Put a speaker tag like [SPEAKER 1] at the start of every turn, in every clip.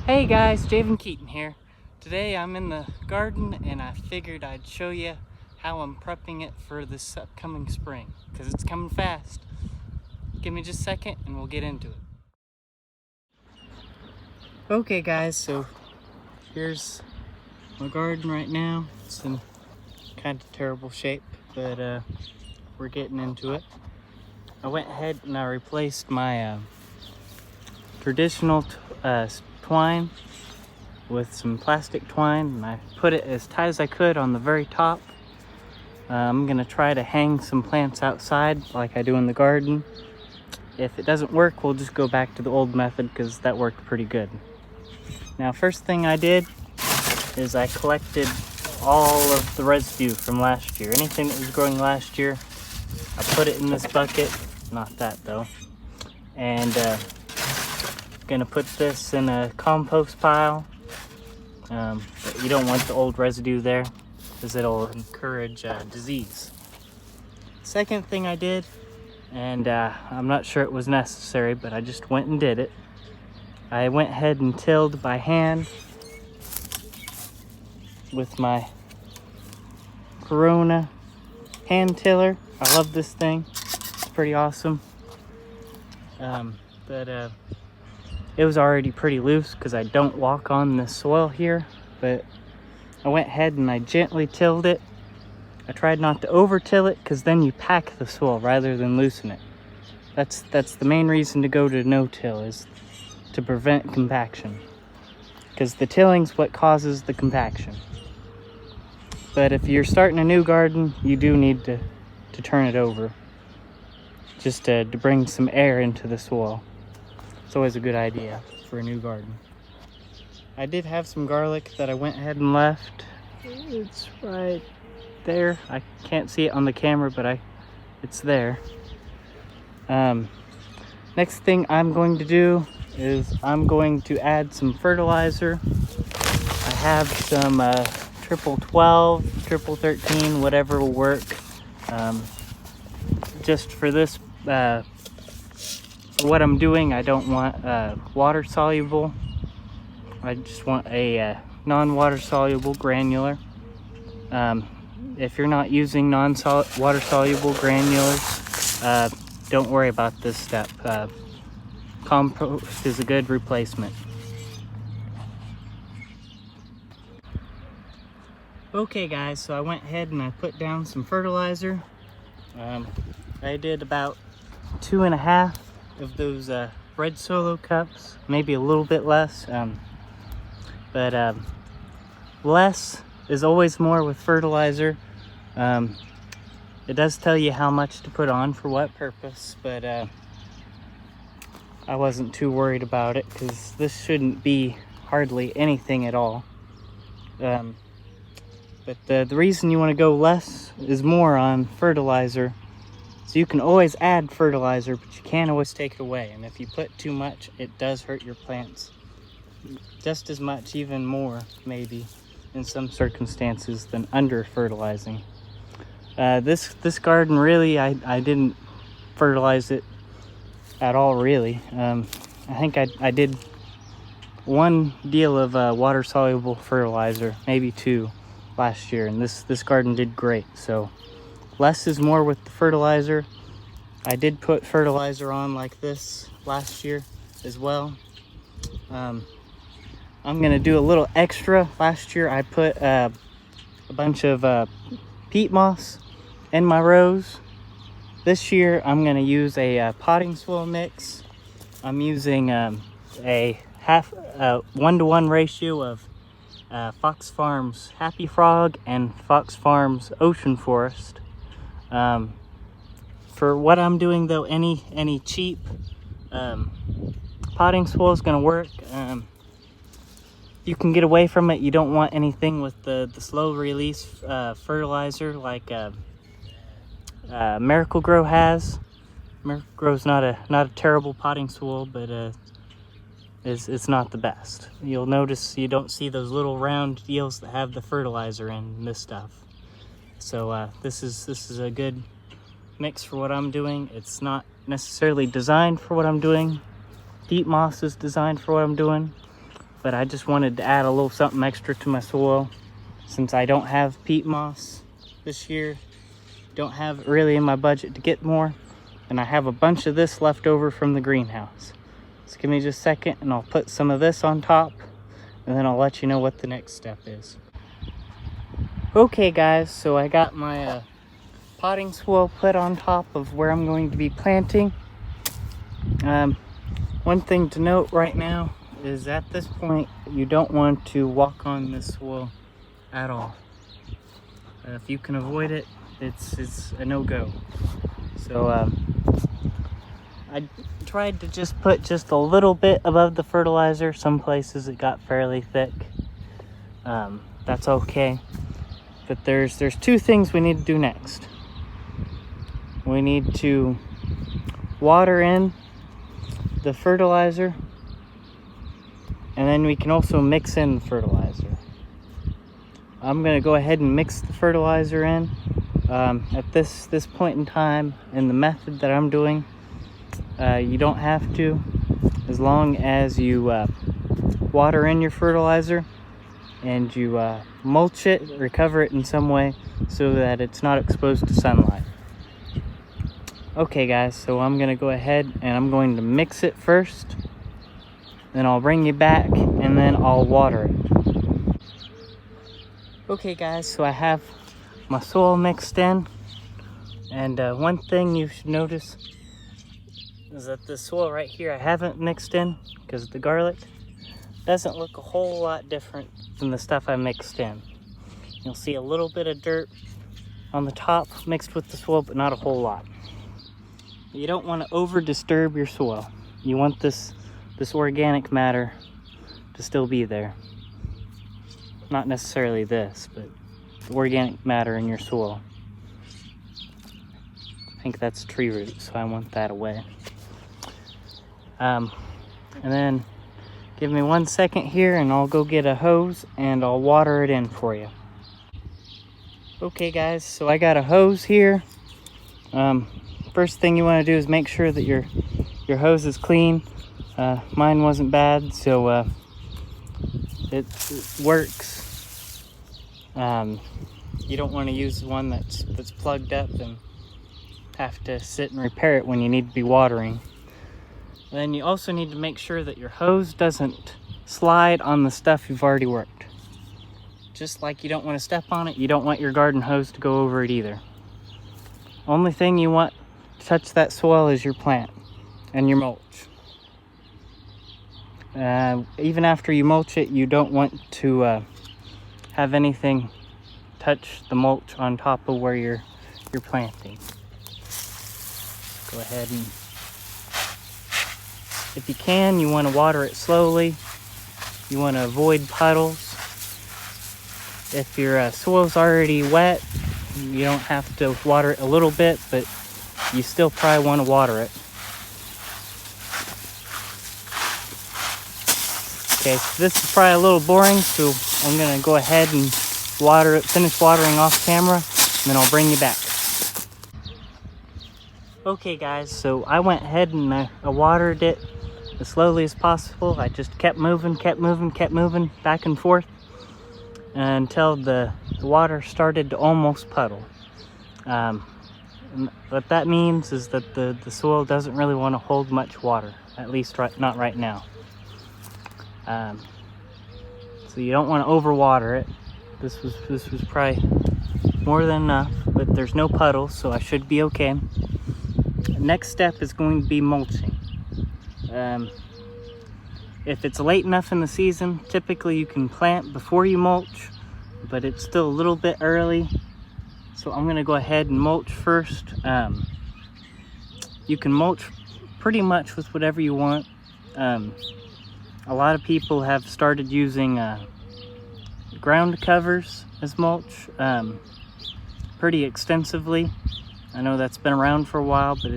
[SPEAKER 1] Hey guys, Javen Keaton here. Today I'm in the garden and I figured I'd show you how I'm prepping it for this upcoming spring, because it's coming fast. Give me just a second and we'll get into it. Okay guys, so here's my garden right now. It's in kind of terrible shape, but we're getting into it. I went ahead and I replaced my traditional twine with some plastic twine, and I put it as tight as I could on the very top. I'm gonna try to hang some plants outside like I do in the garden. If it doesn't work, we'll just go back to the old method because that worked pretty good. Now, first thing I did is I collected all of the residue from last year. Anything that was growing last year, I put it in this bucket. Not that though. And gonna put this in a compost pile. But you don't want the old residue there because it'll encourage disease. Second thing I did, and I'm not sure it was necessary, but I just went and did it. I went ahead and tilled by hand with my Corona hand tiller. I love this thing. It's pretty awesome. But it was already pretty loose because I don't walk on the soil here, but I went ahead and I gently tilled it. I tried not to over till it because then you pack the soil rather than loosen it. That's the main reason to go to no-till, is to prevent compaction, because the tilling's what causes the compaction. But if you're starting a new garden, you do need to turn it over just to bring some air into the soil. It's always a good idea for a new garden. I did have some garlic that I went ahead and left. It's right there. I can't see it on the camera, but it's there. Next thing I'm going to do is I'm going to add some fertilizer. I have some triple 12, triple 13, whatever will work. Just for this, for what I'm doing, I don't want water soluble. I just want a non-water soluble granular. If you're not using non-water soluble granulars, don't worry about this step. Compost is a good replacement. Okay guys, so I went ahead and I put down some fertilizer. I did about 2.5 of those red Solo cups, maybe a little bit less, but less is always more with fertilizer. It does tell you how much to put on for what purpose, but I wasn't too worried about it because this shouldn't be hardly anything at all. But the reason you want to go less is more on fertilizer. So you can always add fertilizer, but you can't always take it away. And if you put too much, it does hurt your plants just as much, even more, maybe, in some circumstances, than under fertilizing. This garden, really, I didn't fertilize it at all, really. I think I did one deal of water-soluble fertilizer, maybe 2, last year, and this garden did great. So less is more with the fertilizer. I did put fertilizer on like this last year as well. I'm gonna do a little extra. Last year I put a bunch of peat moss in my rows. This year I'm gonna use a potting soil mix. I'm using a 1-to-1 ratio of Fox Farms Happy Frog and Fox Farms Ocean Forest. For what I'm doing though, any cheap potting soil is going to work. You can get away from it. You don't want anything with the slow release fertilizer like Miracle Grow has. Miracle Grow's not a terrible potting soil, but it's not the best. You'll notice you don't see those little round deals that have the fertilizer in this stuff. So this is a good mix for what I'm doing. It's not necessarily designed for what I'm doing. Peat moss is designed for what I'm doing. but I just wanted to add a little something extra to my soil since I don't have peat moss this year. Don't have it really in my budget to get more, and I have a bunch of this left over from the greenhouse. So give me just a second and I'll put some of this on top, and then I'll let you know what the next step is. Okay guys, so I got my potting soil put on top of where I'm going to be planting. One thing to note right now is at this point you don't want to walk on this soil at all. If you can avoid it, it's a no-go. So I tried to just put just a little bit above the fertilizer. Some places it got fairly thick. That's okay. But there's two things we need to do next. We need to water in the fertilizer, and then we can also mix in the fertilizer. I'm gonna go ahead and mix the fertilizer in. At this point in time, in the method that I'm doing, you don't have to, as long as you water in your fertilizer and you mulch it or cover it in some way so that it's not exposed to sunlight. Okay guys, so I'm gonna go ahead and I'm going to mix it first, then I'll bring you back and then I'll water it. Okay guys, so I have my soil mixed in, and one thing you should notice is that the soil right here I haven't mixed in because the garlic doesn't look a whole lot different than the stuff I mixed in. You'll see a little bit of dirt on the top mixed with the soil, but not a whole lot. You don't want to over disturb your soil. You want this organic matter to still be there. Not necessarily this, but organic matter in your soil. I think that's tree root, so I want that away. And then give me 1 second here and I'll go get a hose and I'll water it in for you. Okay guys, so I got a hose here. First thing you want to do is make sure that your hose is clean. Mine wasn't bad, so it works. You don't want to use one that's plugged up and have to sit and repair it when you need to be watering. Then you also need to make sure that your hose doesn't slide on the stuff you've already worked. Just like you don't want to step on it, you don't want your garden hose to go over it either. Only thing you want to touch that soil is your plant and your mulch. Even after you mulch it, you don't want to have anything touch the mulch on top of where you're planting. Go ahead and, if you can, you want to water it slowly. You want to avoid puddles. If your soil's already wet, you don't have to water it a little bit, but you still probably want to water it. Okay, so this is probably a little boring, so I'm gonna go ahead and water it, finish watering off camera, and then I'll bring you back. Okay guys, so I went ahead and I watered it as slowly as possible. I just kept moving back and forth until the water started to almost puddle. And what that means is that the soil doesn't really want to hold much water, at least not right now. So you don't want to overwater it. This was probably more than enough, but there's no puddles, so I should be okay. Next step is going to be mulching. If it's late enough in the season, typically you can plant before you mulch, but it's still a little bit early, so I'm gonna go ahead and mulch first. You can mulch pretty much with whatever you want. A lot of people have started using ground covers as mulch pretty extensively. I know that's been around for a while, but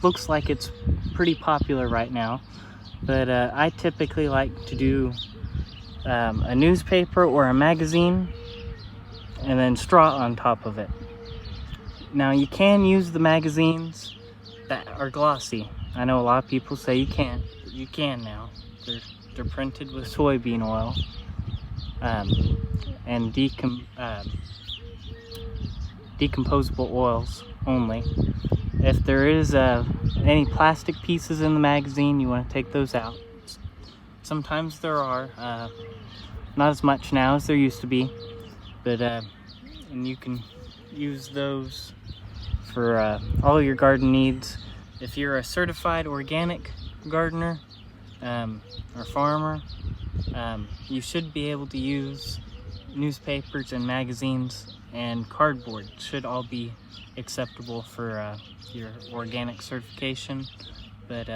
[SPEAKER 1] looks like it's pretty popular right now. But I typically like to do a newspaper or a magazine and then straw on top of it. Now you can use the magazines that are glossy. I know a lot of people say you can't. you can now. They're printed with soybean oil and decomposable oils only. If there is any plastic pieces in the magazine, you want to take those out. Sometimes there are, not as much now as there used to be, but and you can use those for all your garden needs. If you're a certified organic gardener or farmer, you should be able to use newspapers and magazines, and cardboard should all be acceptable for your organic certification. But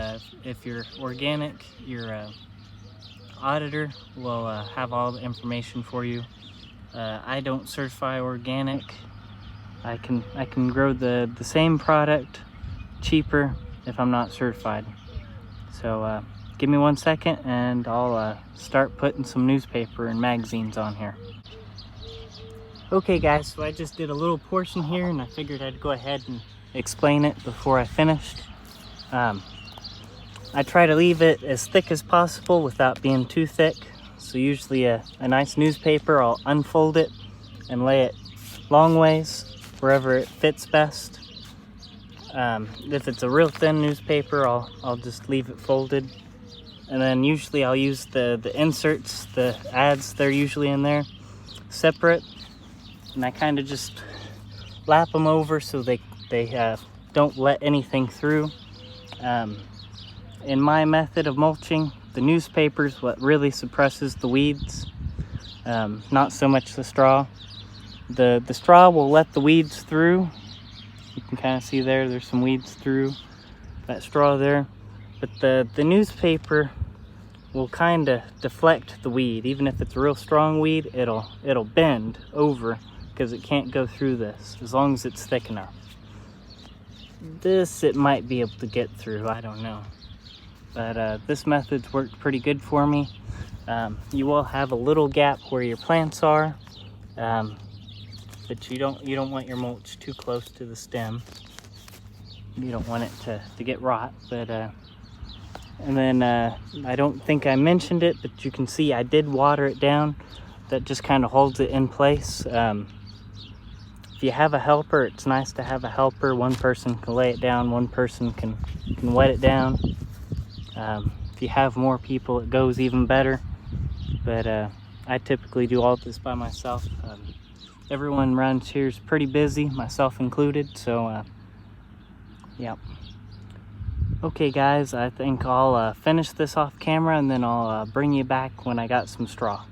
[SPEAKER 1] if you're organic, your auditor will have all the information for you. I don't certify organic. I can grow the same product cheaper if I'm not certified. So give me 1 second and I'll start putting some newspaper and magazines on here. Okay guys, so I just did a little portion here and I figured I'd go ahead and explain it before I finished. I try to leave it as thick as possible without being too thick. So usually a nice newspaper, I'll unfold it and lay it long ways wherever it fits best. If it's a real thin newspaper, I'll just leave it folded. And then usually I'll use the inserts, the ads, they're usually in there, separate. And I kind of just lap them over so they don't let anything through. In my method of mulching, the newspaper's what really suppresses the weeds, not so much the straw. The straw will let the weeds through. You can kind of see there's some weeds through that straw there. But the newspaper will kind of deflect the weed. Even if it's a real strong weed, it'll bend over because it can't go through this, as long as it's thick enough. This it might be able to get through, I don't know. But this method's worked pretty good for me. You will have a little gap where your plants are, but you don't want your mulch too close to the stem. You don't want it to get rot. But and then I don't think I mentioned it, but you can see I did water it down. That just kind of holds it in place. If you have a helper, it's nice to have a helper. One person can lay it down, one person can wet it down. If you have more people, it goes even better. But I typically do all this by myself. Everyone around here is pretty busy, myself included, so yeah. Okay guys, I think I'll finish this off camera and then I'll bring you back when I got some straw.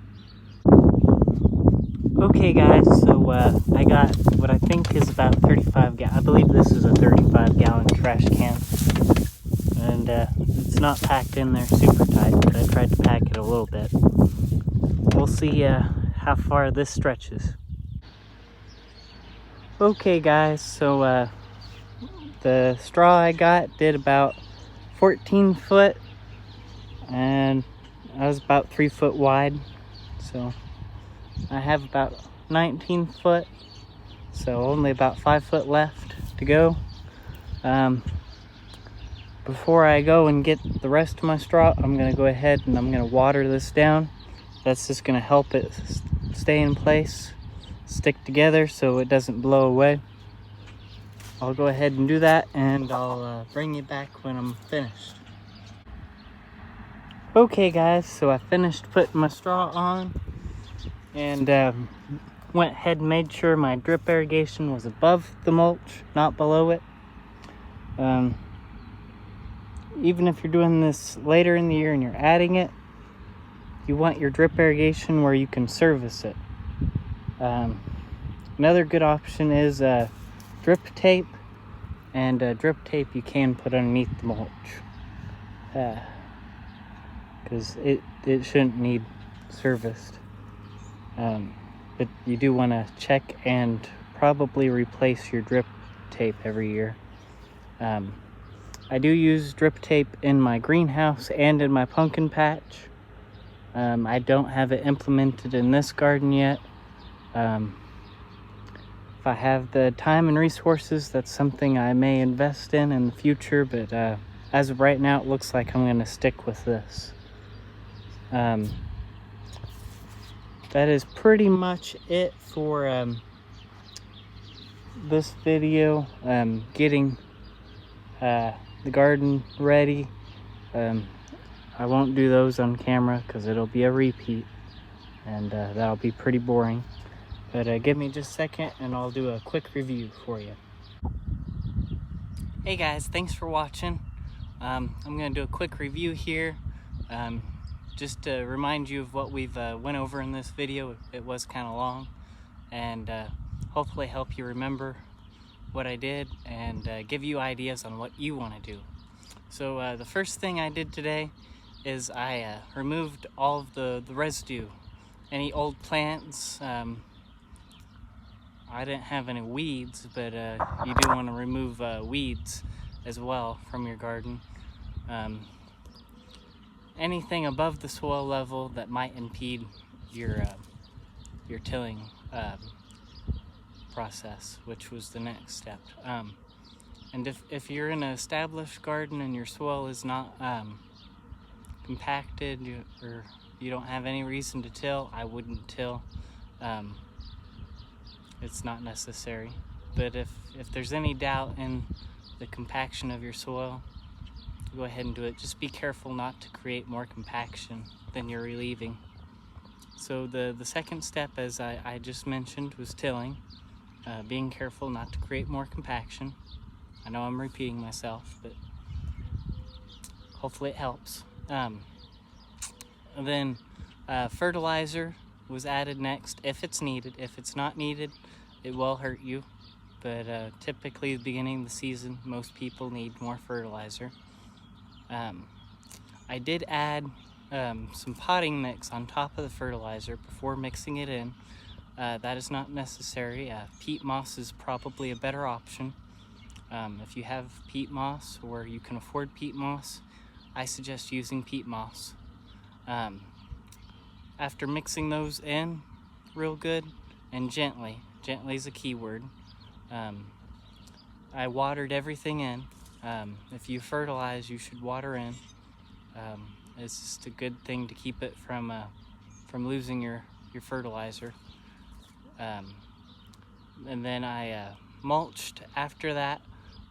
[SPEAKER 1] Okay guys, so I got what I think is about 35 gallon. I believe this is a 35 gallon trash can. And it's not packed in there super tight, but I tried to pack it a little bit. We'll see how far this stretches. Okay guys, so the straw I got did about 14 foot and I was about 3 foot wide. So I have about 19 foot, so only about 5 foot left to go. Before I go and get the rest of my straw, I'm going to go ahead and I'm going to water this down. That's just going to help it stay in place, stick together so it doesn't blow away. I'll go ahead and do that and I'll bring you back when I'm finished. Okay guys, so I finished putting my straw on and went ahead and made sure my drip irrigation was above the mulch, not below it. Even if you're doing this later in the year and you're adding it, you want your drip irrigation where you can service it. Another good option is drip tape, and drip tape you can put underneath the mulch because it shouldn't need serviced. But you do want to check and probably replace your drip tape every year. I do use drip tape in my greenhouse and in my pumpkin patch. I don't have it implemented in this garden yet. If I have the time and resources, that's something I may invest in the future, but as of right now, it looks like I'm going to stick with this. That is pretty much it for this video. Getting the garden ready. I won't do those on camera because it'll be a repeat, and that'll be pretty boring. But give me just a second and I'll do a quick review for you. Hey guys, thanks for watching. I'm going to do a quick review here. Just to remind you of what we've went over in this video. It was kind of long, and hopefully help you remember what I did and give you ideas on what you want to do. So the first thing I did today is I removed all of the residue, any old plants. I didn't have any weeds, but you do want to remove weeds as well from your garden. Anything above the soil level that might impede your tilling process, which was the next step. And if you're in an established garden and your soil is not compacted, or you don't have any reason to till, I wouldn't till. It's not necessary. But if there's any doubt in the compaction of your soil, go ahead and do it. Just be careful not to create more compaction than you're relieving. So the second step, as I just mentioned, was tilling. Being careful not to create more compaction. I know I'm repeating myself, but hopefully it helps. And then fertilizer was added next, if it's needed. If it's not needed, it will hurt you. But typically at the beginning of the season, most people need more fertilizer. I did add some potting mix on top of the fertilizer before mixing it in. That is not necessary. Peat moss is probably a better option. If you have peat moss, or you can afford peat moss, I suggest using peat moss. After mixing those in real good and gently is a key word, I watered everything in. If you fertilize, you should water in. It's just a good thing to keep it from losing your fertilizer. And then I mulched after that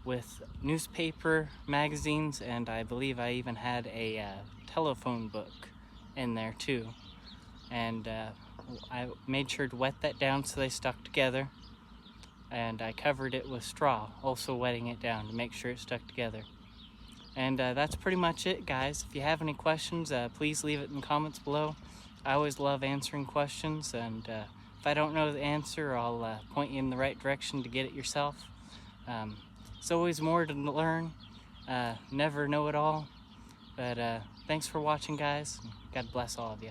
[SPEAKER 1] with newspaper, magazines, and I believe I even had a telephone book in there too. And I made sure to wet that down so they stuck together. And I covered it with straw, also wetting it down to make sure it stuck together. And that's pretty much it, guys. If you have any questions, please leave it in the comments below. I always love answering questions, and if I don't know the answer, I'll point you in the right direction to get it yourself. It's always more to learn. Never know it all. But thanks for watching, guys. God bless all of you.